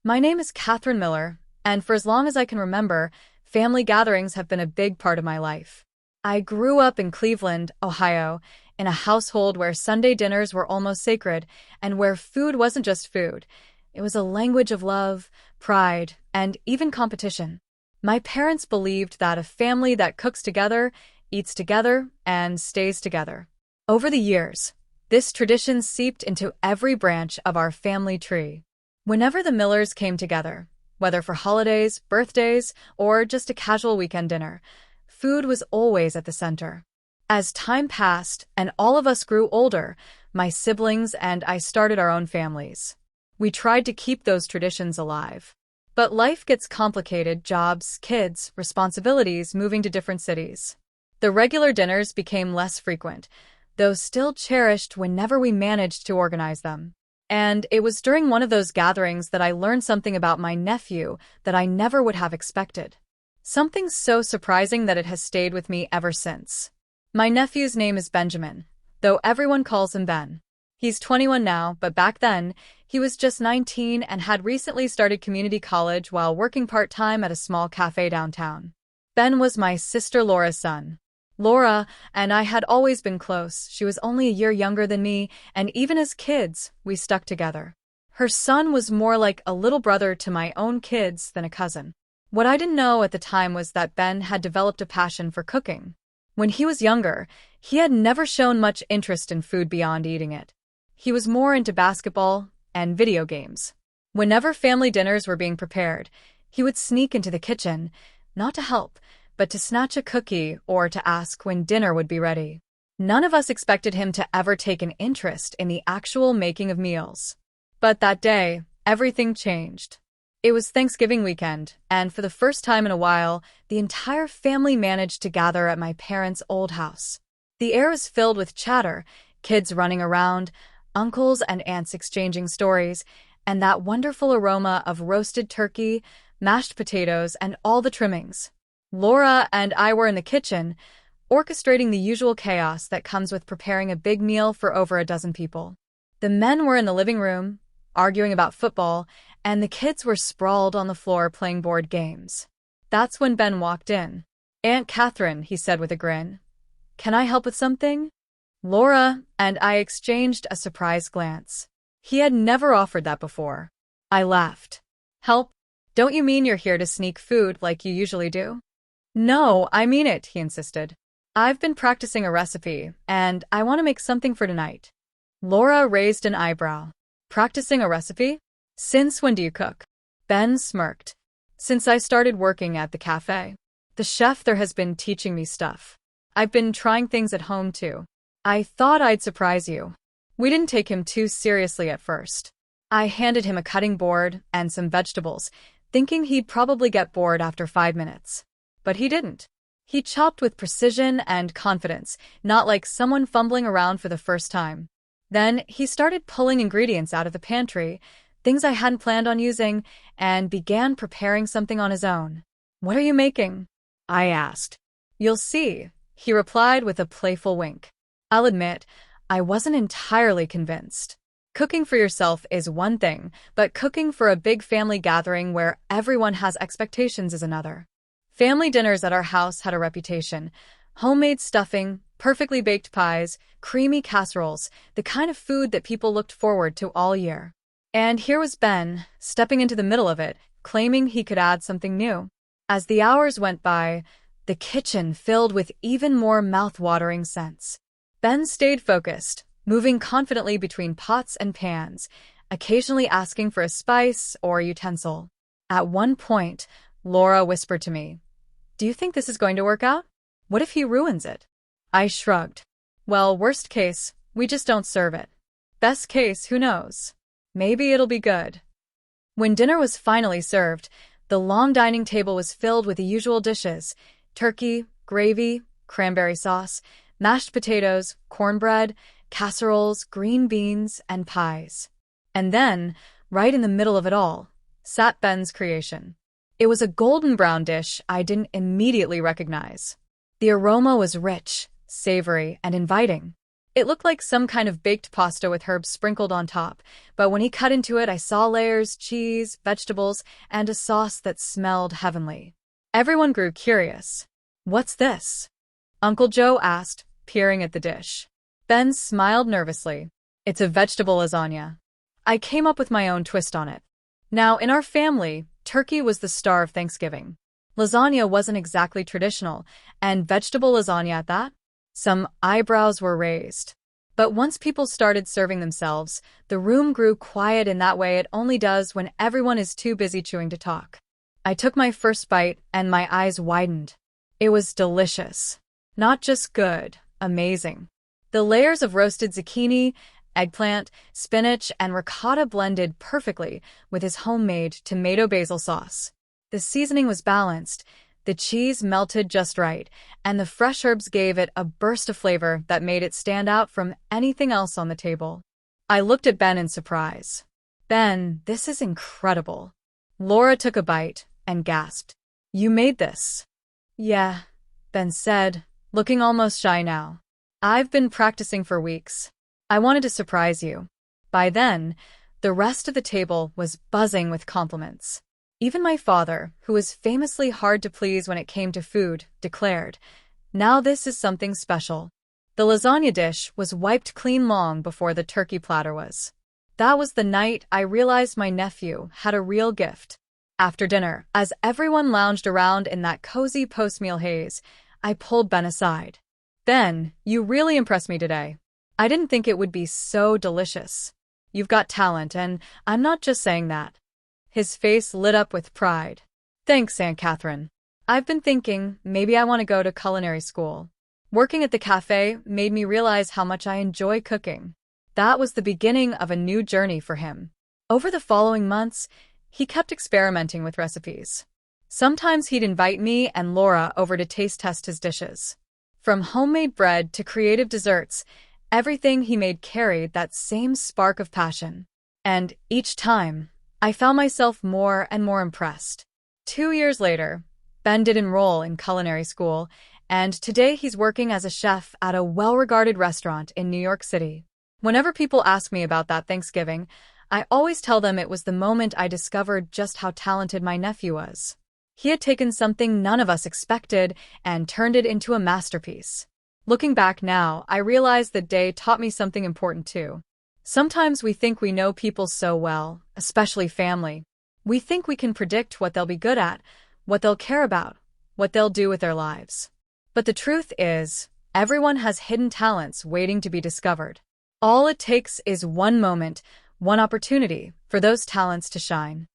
My name is Catherine Miller, and for as long as I can remember, family gatherings have been a big part of my life. I grew up in Cleveland, Ohio, in a household where Sunday dinners were almost sacred and where food wasn't just food. It was a language of love, pride, and even competition. My parents believed that a family that cooks together, eats together, and stays together. Over the years, this tradition seeped into every branch of our family tree. Whenever the Millers came together, whether for holidays, birthdays, or just a casual weekend dinner, food was always at the center. As time passed and all of us grew older, my siblings and I started our own families. We tried to keep those traditions alive. But life gets complicated: jobs, kids, responsibilities, moving to different cities. The regular dinners became less frequent, though still cherished whenever we managed to organize them. And it was during one of those gatherings that I learned something about my nephew that I never would have expected. Something so surprising that it has stayed with me ever since. My nephew's name is Benjamin, though everyone calls him Ben. He's 21 now, but back then, he was just 19 and had recently started community college while working part-time at a small cafe downtown. Ben was my sister Laura's son. Laura and I had always been close. She was only a year younger than me, and even as kids, we stuck together. Her son was more like a little brother to my own kids than a cousin. What I didn't know at the time was that Ben had developed a passion for cooking. When he was younger, he had never shown much interest in food beyond eating it. He was more into basketball and video games. Whenever family dinners were being prepared, he would sneak into the kitchen, not to help, but to snatch a cookie or to ask when dinner would be ready. None of us expected him to ever take an interest in the actual making of meals. But that day, everything changed. It was Thanksgiving weekend, and for the first time in a while, the entire family managed to gather at my parents' old house. The air was filled with chatter, kids running around, uncles and aunts exchanging stories, and that wonderful aroma of roasted turkey, mashed potatoes, and all the trimmings. Laura and I were in the kitchen, orchestrating the usual chaos that comes with preparing a big meal for over a dozen people. The men were in the living room, arguing about football, and the kids were sprawled on the floor playing board games. That's when Ben walked in. "Aunt Catherine," he said with a grin. "Can I help with something?" Laura and I exchanged a surprised glance. He had never offered that before. I laughed. "Help? Don't you mean you're here to sneak food like you usually do?" "No, I mean it," he insisted. "I've been practicing a recipe, and I want to make something for tonight." Laura raised an eyebrow. "Practicing a recipe? Since when do you cook?" Ben smirked. "Since I started working at the cafe. The chef there has been teaching me stuff. I've been trying things at home too. I thought I'd surprise you." We didn't take him too seriously at first. I handed him a cutting board and some vegetables, thinking he'd probably get bored after 5 minutes. But he didn't. He chopped with precision and confidence, not like someone fumbling around for the first time. Then he started pulling ingredients out of the pantry, things I hadn't planned on using, and began preparing something on his own. "What are you making?" I asked. "You'll see," he replied with a playful wink. I'll admit, I wasn't entirely convinced. Cooking for yourself is one thing, but cooking for a big family gathering where everyone has expectations is another. Family dinners at our house had a reputation: homemade stuffing, perfectly baked pies, creamy casseroles, the kind of food that people looked forward to all year. And here was Ben, stepping into the middle of it, claiming he could add something new. As the hours went by, the kitchen filled with even more mouth-watering scents. Ben stayed focused, moving confidently between pots and pans, occasionally asking for a spice or a utensil. At one point, Laura whispered to me, "Do you think this is going to work out? What if he ruins it?" I shrugged. "Well, worst case, we just don't serve it. Best case, who knows? Maybe it'll be good." When dinner was finally served, the long dining table was filled with the usual dishes: turkey, gravy, cranberry sauce, mashed potatoes, cornbread, casseroles, green beans, and pies. And then, right in the middle of it all, sat Ben's creation. It was a golden brown dish I didn't immediately recognize. The aroma was rich, savory, and inviting. It looked like some kind of baked pasta with herbs sprinkled on top, but when he cut into it, I saw layers, cheese, vegetables, and a sauce that smelled heavenly. Everyone grew curious. "What's this?" Uncle Joe asked, peering at the dish. Ben smiled nervously. "It's a vegetable lasagna. I came up with my own twist on it." Now, in our family, turkey was the star of Thanksgiving. Lasagna wasn't exactly traditional, and vegetable lasagna at that? Some eyebrows were raised. But once people started serving themselves, the room grew quiet in that way it only does when everyone is too busy chewing to talk. I took my first bite, and my eyes widened. It was delicious. Not just good, amazing. The layers of roasted zucchini, eggplant, spinach, and ricotta blended perfectly with his homemade tomato basil sauce. The seasoning was balanced, the cheese melted just right, and the fresh herbs gave it a burst of flavor that made it stand out from anything else on the table. I looked at Ben in surprise. "Ben, this is incredible." Laura took a bite and gasped. "You made this?" "Yeah," Ben said, looking almost shy now. "I've been practicing for weeks. I wanted to surprise you." By then, the rest of the table was buzzing with compliments. Even my father, who was famously hard to please when it came to food, declared, "Now this is something special." The lasagna dish was wiped clean long before the turkey platter was. That was the night I realized my nephew had a real gift. After dinner, as everyone lounged around in that cozy post-meal haze, I pulled Ben aside. "Ben, you really impressed me today. I didn't think it would be so delicious. You've got talent, and I'm not just saying that." His face lit up with pride. "Thanks, Aunt Catherine. I've been thinking maybe I want to go to culinary school." Working at the cafe made me realize how much I enjoy cooking. That was the beginning of a new journey for him. Over the following months, he kept experimenting with recipes. Sometimes he'd invite me and Laura over to taste test his dishes. From homemade bread to creative desserts, everything he made carried that same spark of passion. And each time, I found myself more and more impressed. 2 years later, Ben did enroll in culinary school, and today he's working as a chef at a well-regarded restaurant in New York City. Whenever people ask me about that Thanksgiving, I always tell them it was the moment I discovered just how talented my nephew was. He had taken something none of us expected and turned it into a masterpiece. Looking back now, I realize the day taught me something important too. Sometimes we think we know people so well, especially family. We think we can predict what they'll be good at, what they'll care about, what they'll do with their lives. But the truth is, everyone has hidden talents waiting to be discovered. All it takes is one moment, one opportunity for those talents to shine.